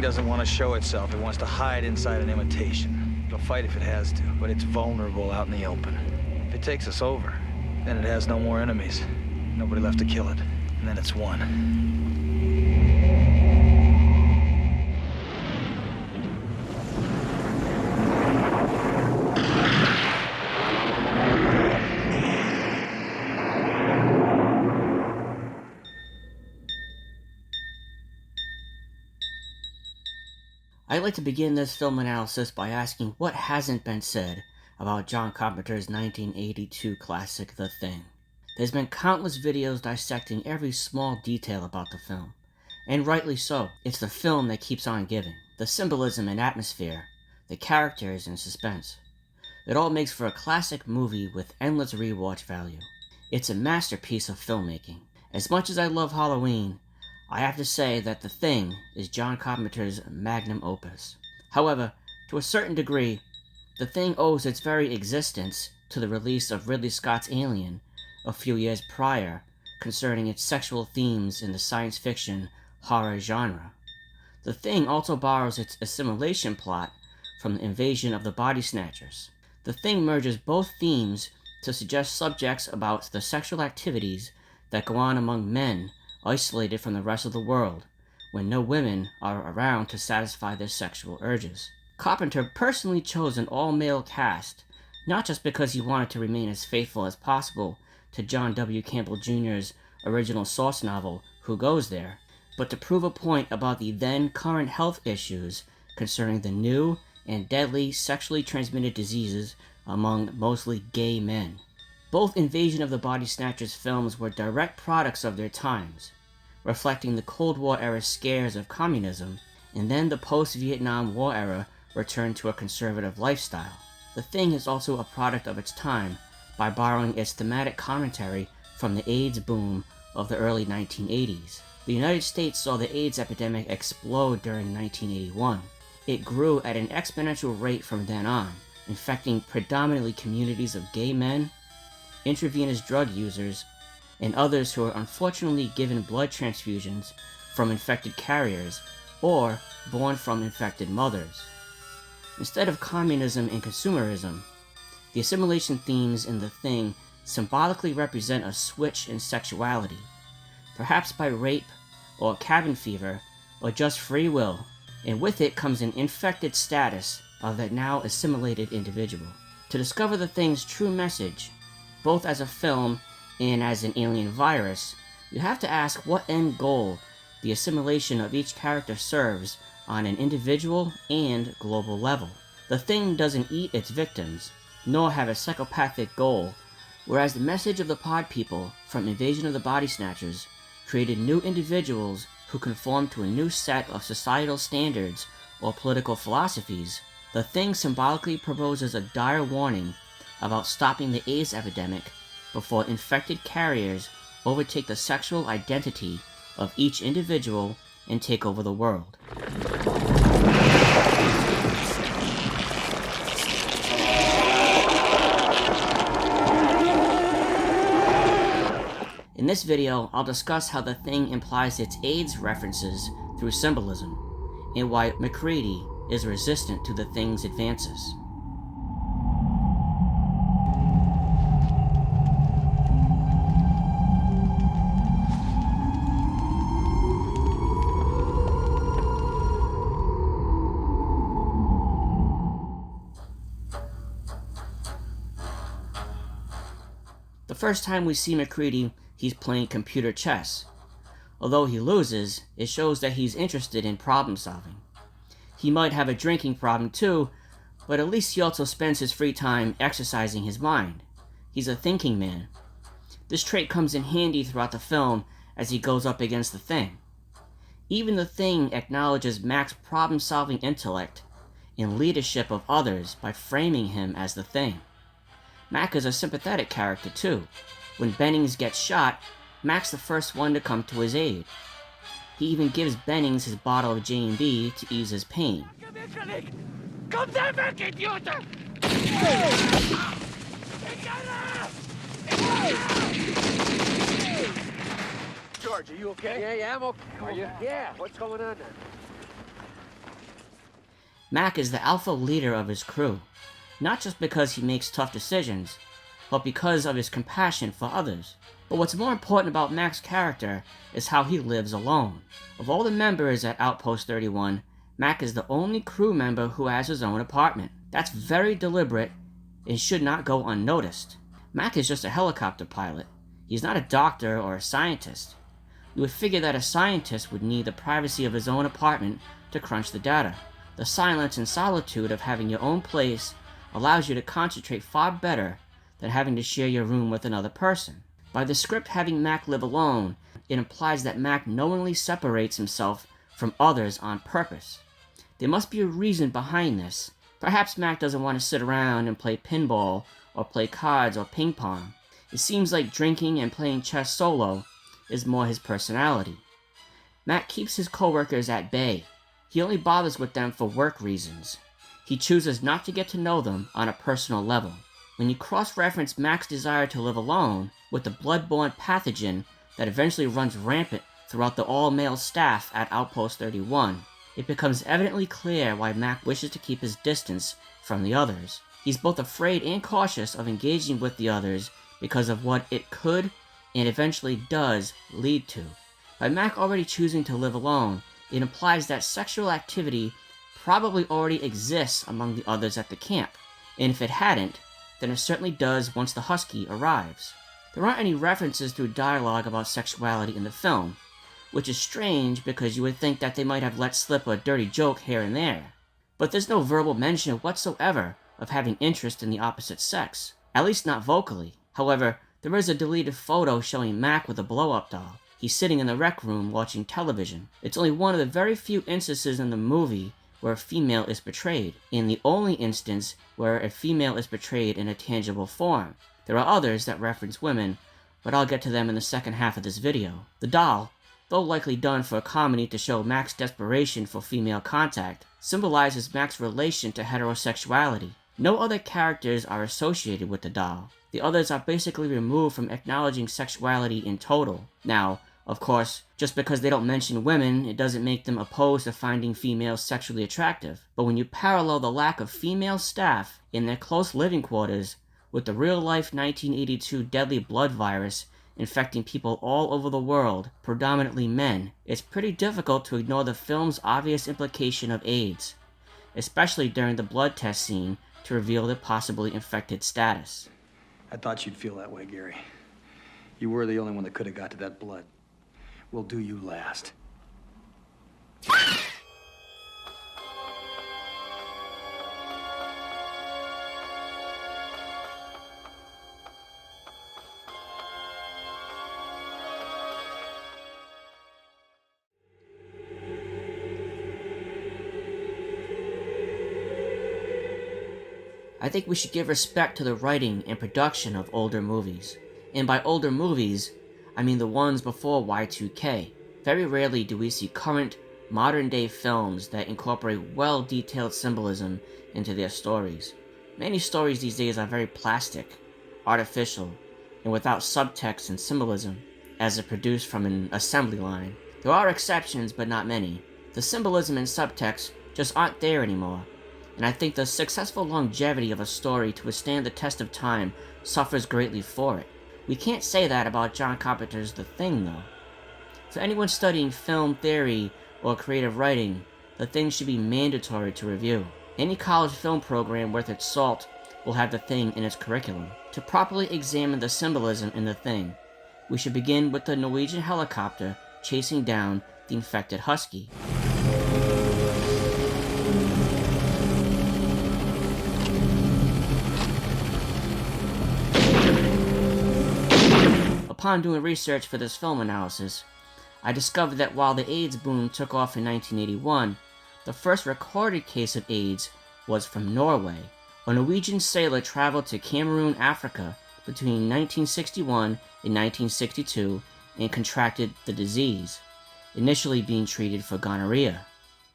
doesn't want to show itself. It wants to hide inside an imitation. It'll fight if it has to, but it's vulnerable out in the open. If it takes us over, then it has no more enemies. Nobody left to kill it. And then it's won. I'd like to begin this film analysis by asking what hasn't been said about John Carpenter's 1982 classic, The Thing. There's been countless videos dissecting every small detail about the film, and rightly so. It's the film that keeps on giving. The symbolism and atmosphere, the characters and suspense. It all makes for a classic movie with endless rewatch value. It's a masterpiece of filmmaking. As much as I love Halloween, I have to say that The Thing is John Carpenter's magnum opus. However, to a certain degree, The Thing owes its very existence to the release of Ridley Scott's Alien a few years prior, concerning its sexual themes in the science fiction horror genre. The Thing also borrows its assimilation plot from the Invasion of the Body Snatchers. The Thing merges both themes to suggest subjects about the sexual activities that go on among men isolated from the rest of the world, when no women are around to satisfy their sexual urges. Carpenter personally chose an all-male cast, not just because he wanted to remain as faithful as possible to John W. Campbell Jr.'s original source novel, Who Goes There, but to prove a point about the then current health issues concerning the new and deadly sexually transmitted diseases among mostly gay men. Both Invasion of the Body Snatchers films were direct products of their times, reflecting the Cold War era scares of communism, and then the post-Vietnam War era return to a conservative lifestyle. The Thing is also a product of its time by borrowing its thematic commentary from the AIDS boom of the early 1980s. The United States saw the AIDS epidemic explode during 1981. It grew at an exponential rate from then on, infecting predominantly communities of gay men, intravenous drug users, and others who are unfortunately given blood transfusions from infected carriers or born from infected mothers. Instead of communism and consumerism, the assimilation themes in The Thing symbolically represent a switch in sexuality, perhaps by rape or cabin fever or just free will, and with it comes an infected status of that now assimilated individual. To discover The Thing's true message, both as a film and as an alien virus, you have to ask what end goal the assimilation of each character serves on an individual and global level. The Thing doesn't eat its victims, nor have a psychopathic goal, whereas the message of the Pod People from Invasion of the Body Snatchers created new individuals who conform to a new set of societal standards or political philosophies. The Thing symbolically proposes a dire warning about stopping the AIDS epidemic before infected carriers overtake the sexual identity of each individual and take over the world. In this video, I'll discuss how The Thing implies its AIDS references through symbolism, and why MacReady is resistant to The Thing's advances. The first time we see MacReady, he's playing computer chess. Although he loses, it shows that he's interested in problem solving. He might have a drinking problem too, but at least he also spends his free time exercising his mind. He's a thinking man. This trait comes in handy throughout the film as he goes up against The Thing. Even The Thing acknowledges Mac's problem-solving intellect and leadership of others by framing him as The Thing. Mac is a sympathetic character too. When Bennings gets shot, Mac's the first one to come to his aid. He even gives Bennings his bottle of J&B to ease his pain. George, are you okay? Yeah, I'm okay. Are you? Yeah, what's going on there? Mac is the alpha leader of his crew, not just because he makes tough decisions, but because of his compassion for others. But what's more important about Mac's character is how he lives alone. Of all the members at Outpost 31, Mac is the only crew member who has his own apartment. That's very deliberate and should not go unnoticed. Mac is just a helicopter pilot. He's not a doctor or a scientist. You would figure that a scientist would need the privacy of his own apartment to crunch the data. The silence and solitude of having your own place allows you to concentrate far better than having to share your room with another person. By the script having Mac live alone, it implies that Mac knowingly separates himself from others on purpose. There must be a reason behind this. Perhaps Mac doesn't want to sit around and play pinball or play cards or ping pong. It seems like drinking and playing chess solo is more his personality. Mac keeps his coworkers at bay. He only bothers with them for work reasons. He chooses not to get to know them on a personal level. When you cross-reference Mac's desire to live alone with the blood-borne pathogen that eventually runs rampant throughout the all-male staff at Outpost 31, it becomes evidently clear why Mac wishes to keep his distance from the others. He's both afraid and cautious of engaging with the others because of what it could and eventually does lead to. By Mac already choosing to live alone, it implies that sexual activity probably already exists among the others at the camp, and if it hadn't, then it certainly does once the Husky arrives. There aren't any references through dialogue about sexuality in the film, which is strange because you would think that they might have let slip a dirty joke here and there. But there's no verbal mention whatsoever of having interest in the opposite sex, at least not vocally. However, there is a deleted photo showing Mac with a blow-up doll. He's sitting in the rec room watching television. It's only one of the very few instances in the movie where a female is portrayed, and the only instance where a female is portrayed in a tangible form. There are others that reference women, but I'll get to them in the second half of this video. The doll, though likely done for a comedy to show Mac's desperation for female contact, symbolizes Mac's relation to heterosexuality. No other characters are associated with the doll. The others are basically removed from acknowledging sexuality in total. Now, of course, just because they don't mention women, it doesn't make them opposed to finding females sexually attractive. But when you parallel the lack of female staff in their close living quarters with the real-life 1982 deadly blood virus infecting people all over the world, predominantly men, it's pretty difficult to ignore the film's obvious implication of AIDS, especially during the blood test scene to reveal their possibly infected status. I thought you'd feel that way, Gary. You were the only one that could have got to that blood. We'll do you last. I think we should give respect to the writing and production of older movies. And by older movies, I mean the ones before Y2K. Very rarely do we see current, modern-day films that incorporate well-detailed symbolism into their stories. Many stories these days are very plastic, artificial, and without subtext and symbolism, as if produced from an assembly line. There are exceptions, but not many. The symbolism and subtext just aren't there anymore, and I think the successful longevity of a story to withstand the test of time suffers greatly for it. We can't say that about John Carpenter's The Thing, though. For anyone studying film theory or creative writing, The Thing should be mandatory to review. Any college film program worth its salt will have The Thing in its curriculum. To properly examine the symbolism in The Thing, we should begin with the Norwegian helicopter chasing down the infected Husky. Upon doing research for this film analysis, I discovered that while the AIDS boom took off in 1981, the first recorded case of AIDS was from Norway. A Norwegian sailor traveled to Cameroon, Africa between 1961 and 1962 and contracted the disease, initially being treated for gonorrhea.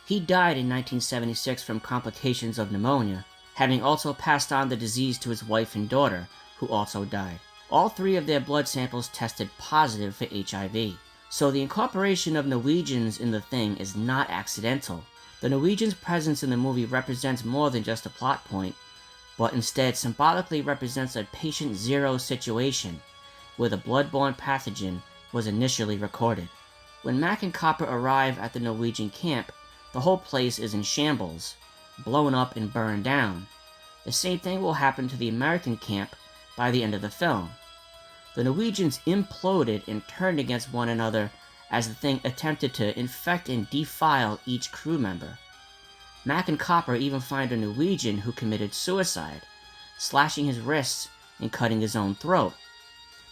He died in 1976 from complications of pneumonia, having also passed on the disease to his wife and daughter, who also died. All three of their blood samples tested positive for HIV. So the incorporation of Norwegians in The Thing is not accidental. The Norwegians' presence in the movie represents more than just a plot point, but instead symbolically represents a patient zero situation, where the blood-borne pathogen was initially recorded. When Mac and Copper arrive at the Norwegian camp, the whole place is in shambles, blown up and burned down. The same thing will happen to the American camp by the end of the film. The Norwegians imploded and turned against one another as the thing attempted to infect and defile each crew member. Mac and Copper even find a Norwegian who committed suicide, slashing his wrists and cutting his own throat.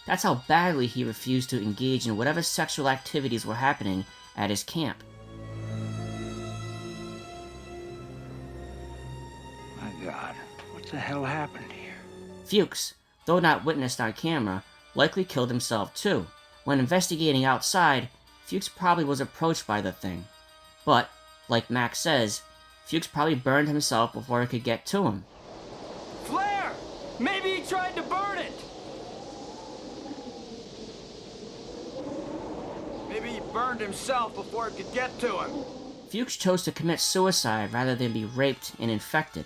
That's how badly he refused to engage in whatever sexual activities were happening at his camp. My God, what the hell happened here? Fuchs, though not witnessed on camera, likely killed himself too. When investigating outside, Fuchs probably was approached by the thing. But, like Mac says, Fuchs probably burned himself before it could get to him. Flare! Maybe he tried to burn it! Maybe he burned himself before it could get to him. Fuchs chose to commit suicide rather than be raped and infected.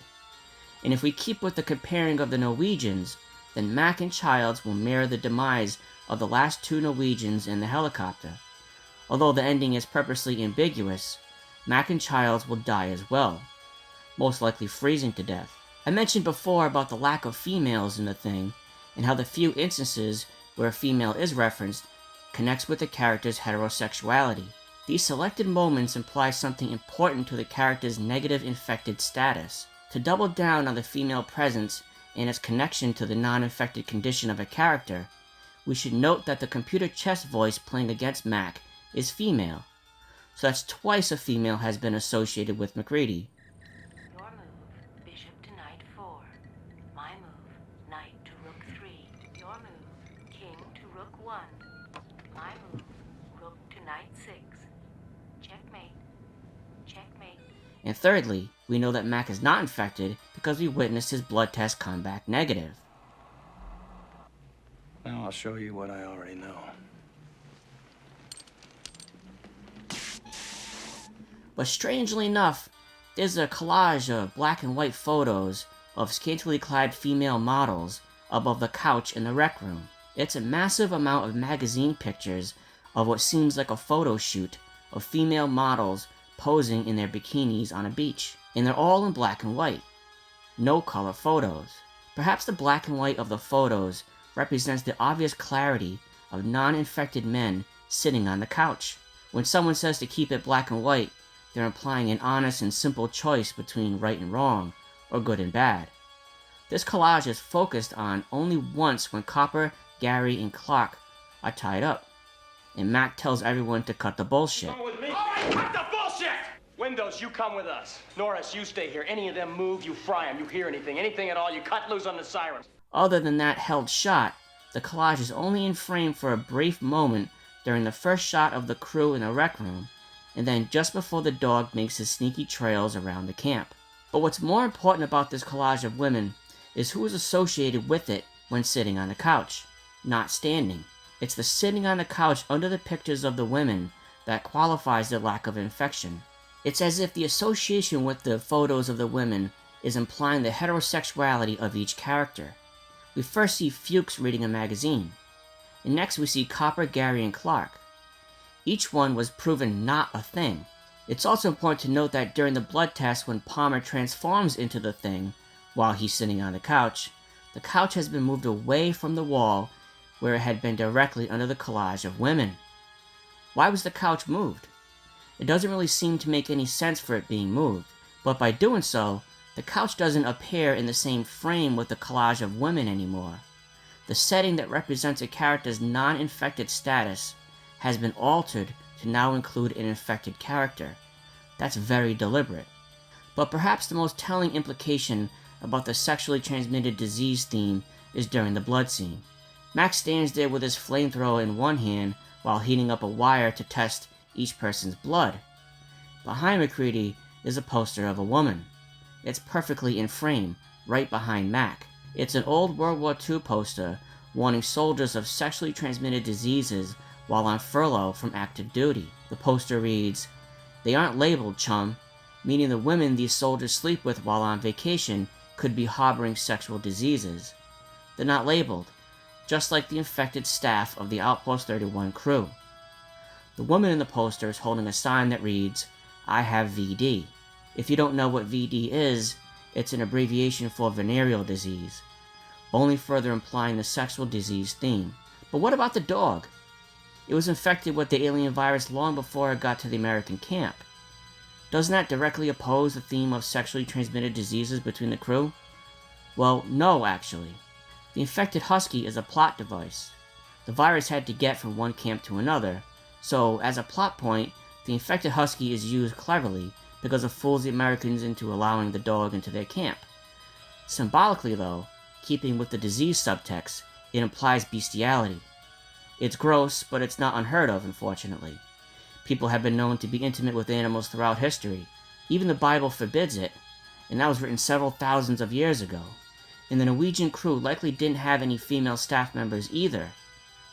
And if we keep with the comparing of the Norwegians, then Mac and Childs will mirror the demise of the last two Norwegians in the helicopter. Although the ending is purposely ambiguous, Mac and Childs will die as well, most likely freezing to death. I mentioned before about the lack of females in the thing, and how the few instances where a female is referenced connects with the character's heterosexuality. These selected moments imply something important to the character's negative infected status. To double down on the female presence and its connection to the non-infected condition of a character, we should note that the computer chess voice playing against Mac is female, so that's twice a female has been associated with MacReady. Your move, bishop to knight 4. My move, knight to rook 3. Your move, king to rook 1. My move, rook to knight 6. Checkmate. Checkmate. And thirdly, we know that Mac is not infected because we witnessed his blood test come back negative. Now I'll show you what I already know. But strangely enough, there's a collage of black and white photos of scantily clad female models above the couch in the rec room. It's a massive amount of magazine pictures of what seems like a photo shoot of female models posing in their bikinis on a beach. And they're all in black and white. No color photos. Perhaps the black and white of the photos represents the obvious clarity of non-infected men sitting on the couch. When someone says to keep it black and white, they're implying an honest and simple choice between right and wrong, or good and bad. This collage is focused on only once when Copper, Gary, and Clark are tied up, and Mac tells everyone to cut the bullshit. All right, cut the bullshit! Windows, you come with us. Norris, you stay here. Any of them move, you fry them. You hear anything at all, you cut loose on the sirens. Other than that held shot, the collage is only in frame for a brief moment during the first shot of the crew in the rec room, and then just before the dog makes his sneaky trails around the camp. But what's more important about this collage of women is who is associated with it when sitting on the couch, not standing. It's the sitting on the couch under the pictures of the women that qualifies the lack of infection. It's as if the association with the photos of the women is implying the heterosexuality of each character. We first see Fuchs reading a magazine, and next we see Copper, Gary, and Clark. Each one was proven not a thing. It's also important to note that during the blood test when Palmer transforms into the thing, while he's sitting on the couch has been moved away from the wall where it had been directly under the collage of women. Why was the couch moved? It doesn't really seem to make any sense for it being moved, but by doing so, the couch doesn't appear in the same frame with the collage of women anymore. The setting that represents a character's non-infected status has been altered to now include an infected character. That's very deliberate. But perhaps the most telling implication about the sexually transmitted disease theme is during the blood scene. Max stands there with his flamethrower in one hand while heating up a wire to test each person's blood. Behind MacReady is a poster of a woman. It's perfectly in frame, right behind Mac. It's an old World War II poster warning soldiers of sexually transmitted diseases while on furlough from active duty. The poster reads, "They aren't labeled, chum. meaning the women these soldiers sleep with while on vacation could be harboring sexual diseases. They're not labeled, just like the infected staff of the Outpost 31 crew. The woman in the poster is holding a sign that reads, "I have VD." If you don't know what VD is, it's an abbreviation for venereal disease, only further implying the sexual disease theme. But what about the dog? It was infected with the alien virus long before it got to the American camp. Doesn't that directly oppose the theme of sexually transmitted diseases between the crew? Well, no, actually. The infected husky is a plot device. The virus had to get from one camp to another, so as a plot point, the infected husky is used cleverly because it fools the Americans into allowing the dog into their camp. Symbolically, though, keeping with the disease subtext, it implies bestiality. It's gross, but it's not unheard of, unfortunately. People have been known to be intimate with animals throughout history. Even the Bible forbids it, and that was written several thousands of years ago. And the Norwegian crew likely didn't have any female staff members either,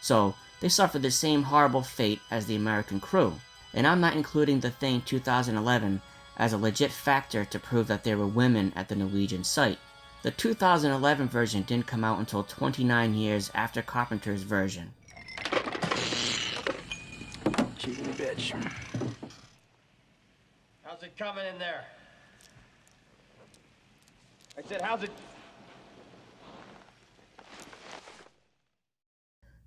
so they suffered the same horrible fate as the American crew. And I'm not including The Thing 2011 as a legit factor to prove that there were women at the Norwegian site. The 2011 version didn't come out until 29 years after Carpenter's version. Cheating bitch. How's it coming in there? I said, how's it...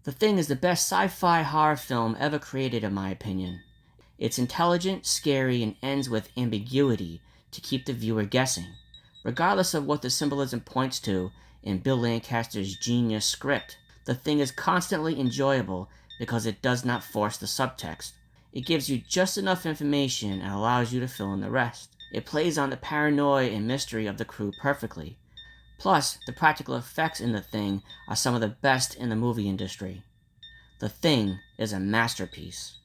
The Thing is the best sci-fi horror film ever created, in my opinion. It's intelligent, scary, and ends with ambiguity to keep the viewer guessing. Regardless of what the symbolism points to in Bill Lancaster's genius script, The Thing is constantly enjoyable because it does not force the subtext. It gives you just enough information and allows you to fill in the rest. It plays on the paranoia and mystery of the crew perfectly. Plus, the practical effects in The Thing are some of the best in the movie industry. The Thing is a masterpiece.